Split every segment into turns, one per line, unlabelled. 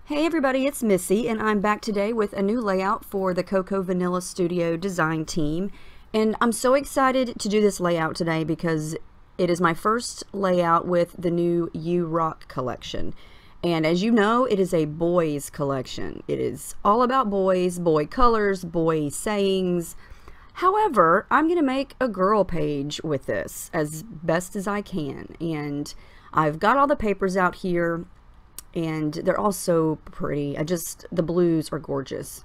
Hey everybody, it's Missy, and I'm back today with a new layout for the Cocoa Vanilla Studio design team. And I'm so excited to do this layout today because it is my first layout with the new You Rock collection. And as you know, it is a boys collection. It is all about boys, boy colors, boy sayings. However, I'm going to make a girl page with this as best as I can. And I've got all the papers out here, and they're all so pretty. The blues are gorgeous.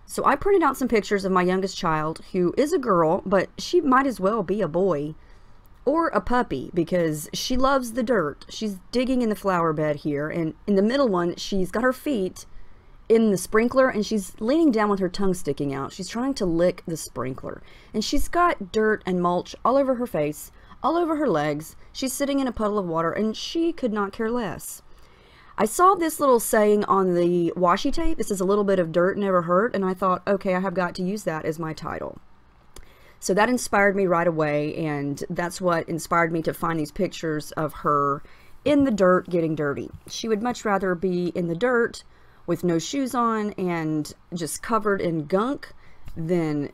So I printed out some pictures of my youngest child, who is a girl, but she might as well be a boy or a puppy because she loves the dirt. She's digging in the flower bed here, and in the middle one, she's got her feet in the sprinkler and she's leaning down with her tongue sticking out. She's trying to lick the sprinkler, and she's got dirt and mulch all over her face, all over her legs. She's sitting in a puddle of water, and she could not care less. I saw this little saying on the washi tape. This is a little bit of dirt never hurt, and I thought, okay, I have got to use that as my title. So that inspired me right away, and that's what inspired me to find these pictures of her in the dirt getting dirty. She would much rather be in the dirt with no shoes on and just covered in gunk than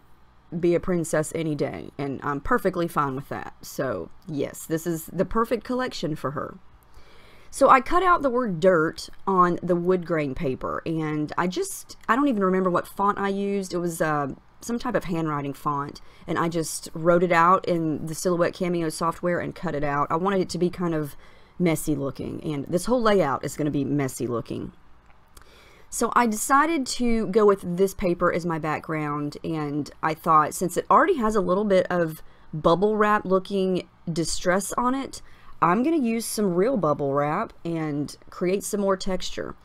be a princess any day, and I'm perfectly fine with that. So yes, this is the perfect collection for her. So I cut out the word dirt on the wood grain paper, and I don't even remember what font I used. It was some type of handwriting font, and I just wrote it out in the Silhouette Cameo software and cut it out. I wanted it to be kind of messy looking, and this whole layout is going to be messy looking. So I decided to go with this paper as my background, and I thought, since it already has a little bit of bubble wrap looking distress on it, I'm going to use some real bubble wrap and create some more texture.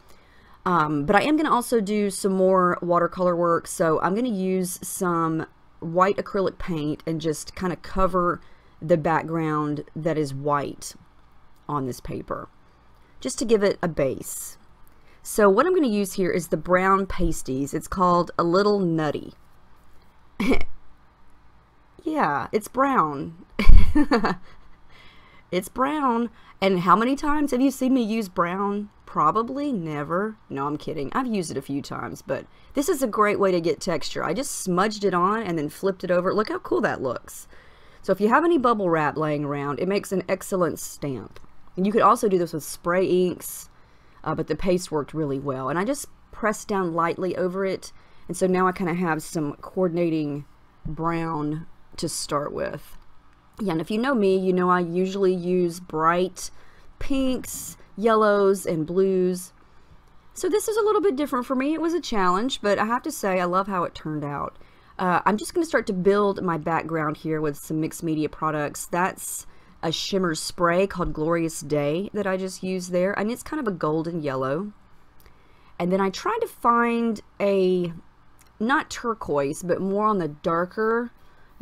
But I am going to also do some more watercolor work, so I'm going to use some white acrylic paint and just kind of cover the background that is white on this paper, just to give it a base. So what I'm going to use here is the brown pasties. It's called A Little Nutty. Yeah, it's brown. It's brown. And how many times have you seen me use brown? Probably never. No, I'm kidding. I've used it a few times, but this is a great way to get texture. I just smudged it on and then flipped it over. Look how cool that looks. So if you have any bubble wrap laying around, it makes an excellent stamp. And you could also do this with spray inks, but the paste worked really well. And I just pressed down lightly over it. And so now I kind of have some coordinating brown to start with. Yeah, and if you know me, you know I usually use bright pinks, yellows, and blues. So this is a little bit different for me. It was a challenge, but I have to say I love how it turned out. I'm just going to start to build my background here with some mixed media products. That's a shimmer spray called Glorious Day that I just used there, and it's kind of a golden yellow. And then I tried to find a, not turquoise, but more on the darker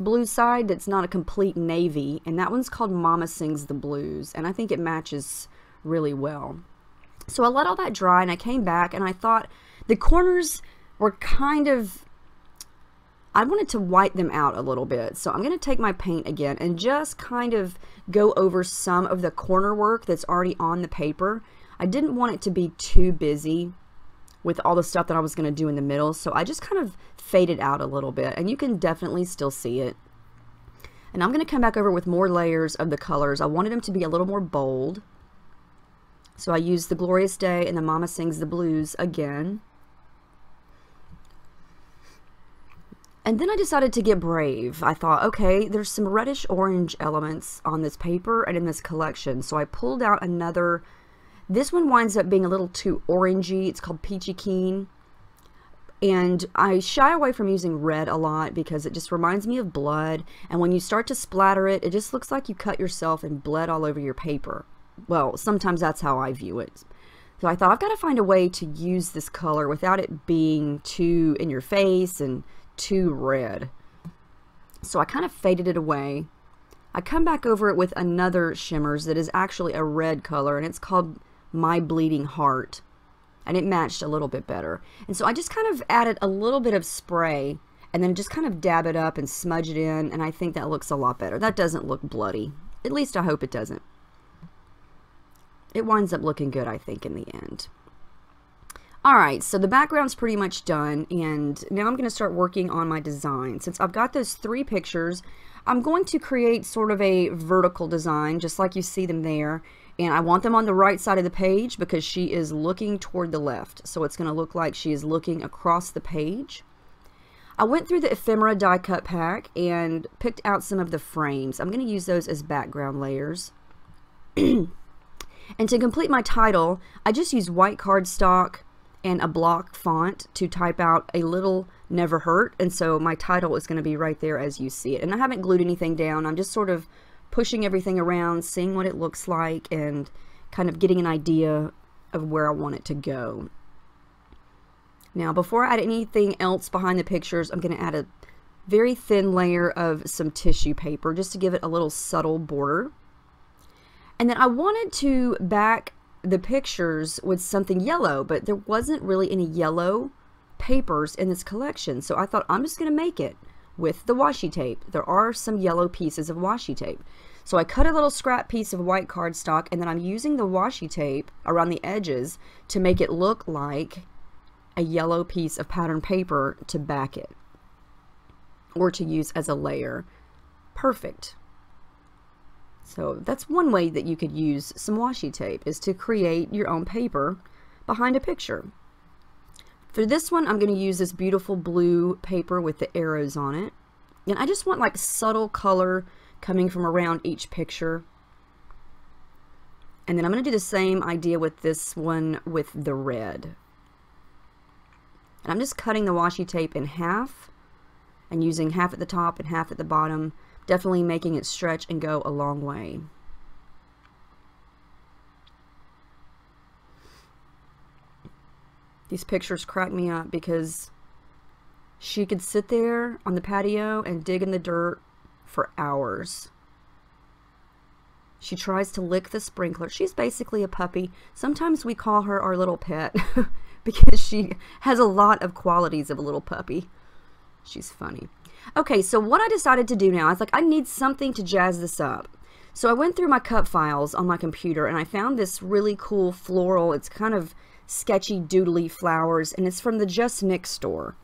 blue side that's not a complete navy, and that one's called Mama Sings the Blues, and I think it matches really well. So I let all that dry, and I came back and I thought the corners were kind of, I wanted to white them out a little bit. So I'm going to take my paint again and just kind of go over some of the corner work that's already on the paper. I didn't want it to be too busy with all the stuff that I was going to do in the middle, so I just kind of faded out a little bit, and you can definitely still see it. And I'm going to come back over with more layers of the colors. I wanted them to be a little more bold, so I used the Glorious Day and the Mama Sings the Blues again. And then I decided to get brave. I thought, okay, there's some reddish orange elements on this paper and in this collection, so I pulled out another. This one winds up being a little too orangey. It's called Peachy Keen. And I shy away from using red a lot because it just reminds me of blood. And when you start to splatter it, it just looks like you cut yourself and bled all over your paper. Well, sometimes that's how I view it. So I thought, I've got to find a way to use this color without it being too in your face and too red. So I kind of faded it away. I come back over it with another shimmers that is actually a red color, and it's called My Bleeding Heart, and it matched a little bit better. And so I just kind of added a little bit of spray and then just kind of dab it up and smudge it in, and I think that looks a lot better. That doesn't look bloody. At least I hope it doesn't. It winds up looking good, I think, in the end. Alright, so the background's pretty much done, and now I'm going to start working on my design. Since I've got those 3 pictures, I'm going to create sort of a vertical design, just like you see them there. And I want them on the right side of the page because she is looking toward the left. So it's going to look like she is looking across the page. I went through the ephemera die cut pack and picked out some of the frames. I'm going to use those as background layers. And to complete my title, I just used white cardstock and a block font to type out "A Little Never Hurt," and so my title is going to be right there as you see it. And I haven't glued anything down. I'm just sort of pushing everything around, seeing what it looks like, and kind of getting an idea of where I want it to go. Now, before I add anything else behind the pictures, I'm going to add a very thin layer of some tissue paper just to give it a little subtle border. And then I wanted to back the pictures with something yellow, but there wasn't really any yellow papers in this collection, so I thought I'm just going to make it with the washi tape. There are some yellow pieces of washi tape. So I cut a little scrap piece of white cardstock, and then I'm using the washi tape around the edges to make it look like a yellow piece of pattern paper to back it, or to use as a layer. Perfect. So that's one way that you could use some washi tape, is to create your own paper behind a picture. For this one, I'm going to use this beautiful blue paper with the arrows on it. And I just want like subtle color coming from around each picture. And then I'm going to do the same idea with this one with the red. And I'm just cutting the washi tape in half and using half at the top and half at the bottom, definitely making it stretch and go a long way. These pictures crack me up because she could sit there on the patio and dig in the dirt for hours. She tries to lick the sprinkler. She's basically a puppy. Sometimes we call her our little pet because she has a lot of qualities of a little puppy. She's funny. Okay, so what I decided to do now, I was like, I need something to jazz this up. So I went through my cut files on my computer and I found this really cool floral. It's kind of sketchy doodly flowers, and it's from the Just Nick store.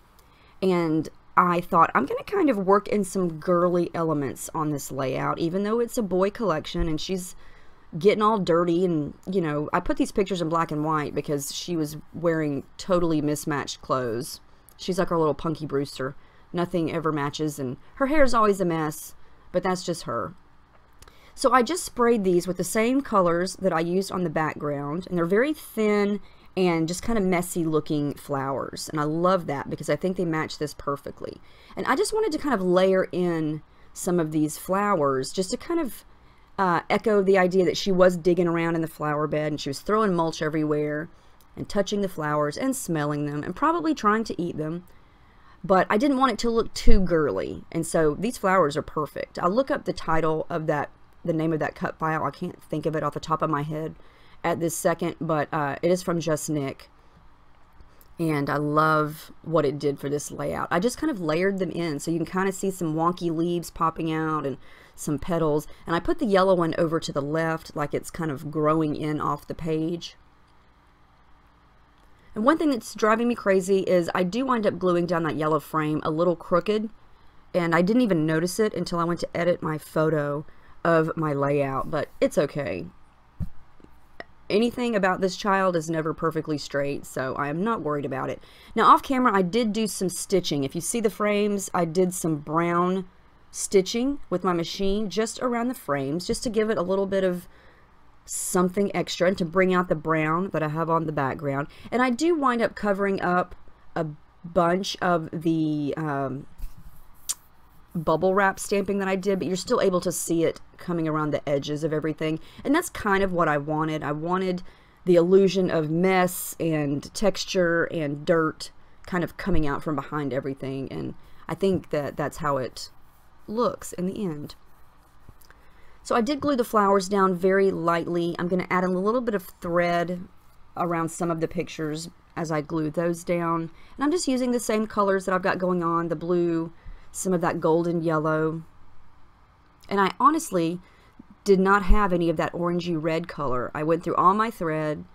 And I thought, I'm going to kind of work in some girly elements on this layout, even though it's a boy collection and she's getting all dirty. And, you know, I put these pictures in black and white because she was wearing totally mismatched clothes. She's like our little Punky Brewster. Nothing ever matches, and her hair is always a mess, but that's just her. So I just sprayed these with the same colors that I used on the background, and they're very thin and just kind of messy looking flowers, and I love that because I think they match this perfectly. And I just wanted to kind of layer in some of these flowers just to kind of echo the idea that she was digging around in the flower bed and she was throwing mulch everywhere and touching the flowers and smelling them and probably trying to eat them. But I didn't want it to look too girly, and so these flowers are perfect. I'll look up the title of that, the name of that cut file. I can't think of it off the top of my head at this second, but it is from Just Nick, and I love what it did for this layout. I just kind of layered them in, so you can kind of see some wonky leaves popping out and some petals, and I put the yellow one over to the left like it's kind of growing in off the page. And one thing that's driving me crazy is I do wind up gluing down that yellow frame a little crooked, and I didn't even notice it until I went to edit my photo of my layout, but it's okay. Anything about this child is never perfectly straight, so I am not worried about it. Now off camera I did do some stitching. If you see the frames, I did some brown stitching with my machine just around the frames, just to give it a little bit of something extra and to bring out the brown that I have on the background. And I do wind up covering up a bunch of the bubble wrap stamping that I did, but you're still able to see it coming around the edges of everything, and that's kind of what I wanted. I wanted the illusion of mess and texture and dirt kind of coming out from behind everything, and I think that that's how it looks in the end. So I did glue the flowers down very lightly. I'm going to add a little bit of thread around some of the pictures as I glue those down. And I'm just using the same colors that I've got going on, the blue, some of that golden yellow. And I honestly did not have any of that orangey red color. I went through all my thread,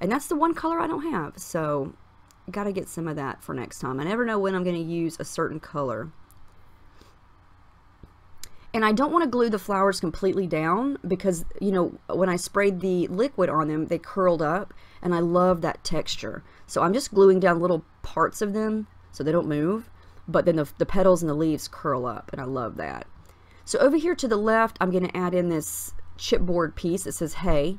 and that's the one color I don't have. So Got to get some of that for next time. I never know when I'm going to use a certain color. And I don't want to glue the flowers completely down because, you know, when I sprayed the liquid on them, they curled up, and I love that texture. So I'm just gluing down little parts of them so they don't move, but then the petals and the leaves curl up, and I love that. So over here to the left, I'm going to add in this chipboard piece that says hey,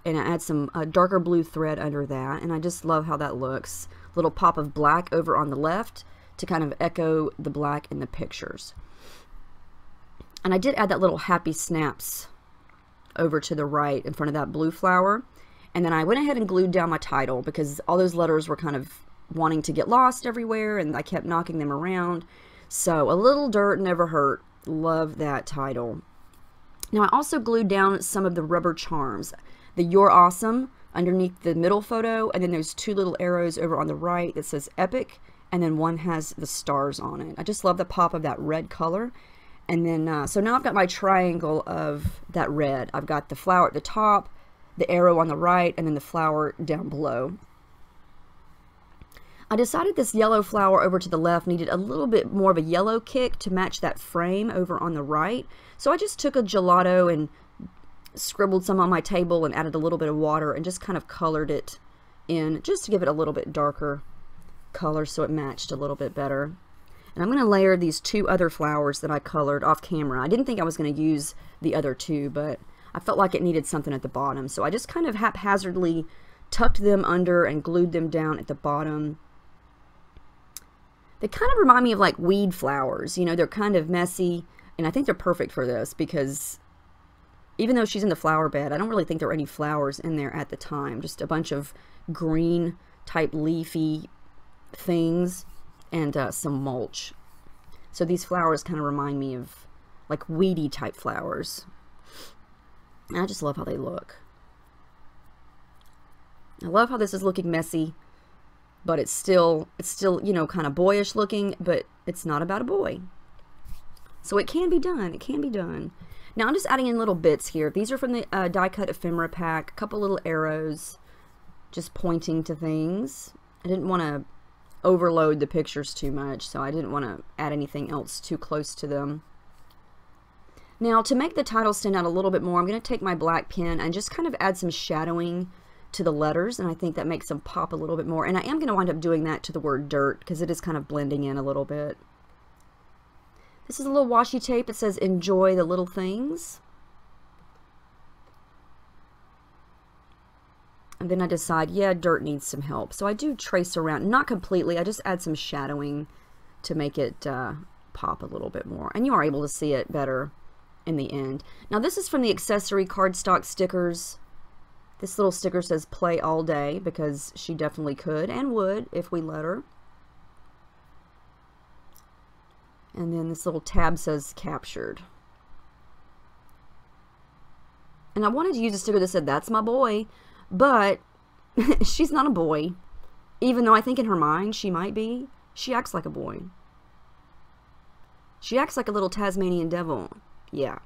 and I add some darker blue thread under that, and I just love how that looks. Little pop of black over on the left to kind of echo the black in the pictures. And I did add that little happy snaps over to the right in front of that blue flower. And then I went ahead and glued down my title because all those letters were kind of wanting to get lost everywhere, and I kept knocking them around. So a little dirt never hurt. Love that title. Now I also glued down some of the rubber charms. The You're Awesome underneath the middle photo, and then there's two little arrows over on the right that says Epic, and then one has the stars on it. I just love the pop of that red color. And then, so now I've got my triangle of that red. I've got the flower at the top, the arrow on the right, and then the flower down below. I decided this yellow flower over to the left needed a little bit more of a yellow kick to match that frame over on the right. So I just took a gelato and scribbled some on my table and added a little bit of water and just kind of colored it in just to give it a little bit darker color so it matched a little bit better. And I'm going to layer these two other flowers that I colored off camera. I didn't think I was going to use the other two, but I felt like it needed something at the bottom. So I just kind of haphazardly tucked them under and glued them down at the bottom. They kind of remind me of like weed flowers. You know, they're kind of messy, and I think they're perfect for this because even though she's in the flower bed, I don't really think there were any flowers in there at the time. Just a bunch of green type leafy things and some mulch. So these flowers kind of remind me of like weedy type flowers. And I just love how they look. I love how this is looking messy, but it's still, you know, kind of boyish looking, but it's not about a boy. So it can be done. It can be done. Now I'm just adding in little bits here. These are from the die cut ephemera pack. A couple little arrows just pointing to things. I didn't want to overload the pictures too much, so I didn't want to add anything else too close to them. Now to make the title stand out a little bit more, I'm going to take my black pen and just kind of add some shadowing to the letters, and I think that makes them pop a little bit more. And I am going to wind up doing that to the word dirt because it is kind of blending in a little bit. This is a little washi tape. It says enjoy the little things. And then I decide, yeah, dirt needs some help. So I do trace around, not completely, I just add some shadowing to make it pop a little bit more. And you are able to see it better in the end. Now this is from the accessory cardstock stickers. This little sticker says play all day because she definitely could and would if we let her. And then this little tab says captured. And I wanted to use a sticker that said that's my boy, but she's not a boy. Even though I think in her mind she might be. She acts like a boy. She acts like a little Tasmanian devil. Yeah.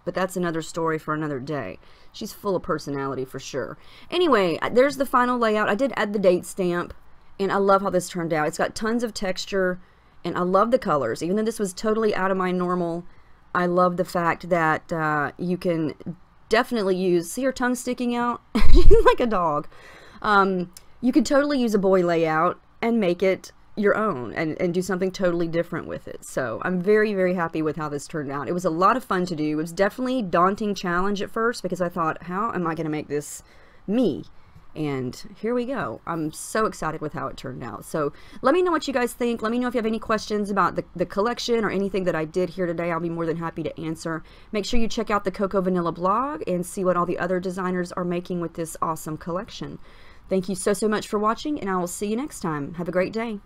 But that's another story for another day. She's full of personality for sure. Anyway, there's the final layout. I did add the date stamp, and I love how this turned out. It's got tons of texture, and I love the colors. Even though this was totally out of my normal, I love the fact that you can definitely use, see her tongue sticking out? She's like a dog. You could totally use a boy layout and make it your own and do something totally different with it. So I'm very, very happy with how this turned out. It was a lot of fun to do. It was definitely a daunting challenge at first because I thought, how am I going to make this me? And here we go. I'm so excited with how it turned out. So let me know what you guys think. Let me know if you have any questions about the collection or anything that I did here today. I'll be more than happy to answer. Make sure you check out the Coco Vanilla blog and see what all the other designers are making with this awesome collection. Thank you so much for watching, and I will see you next time. Have a great day.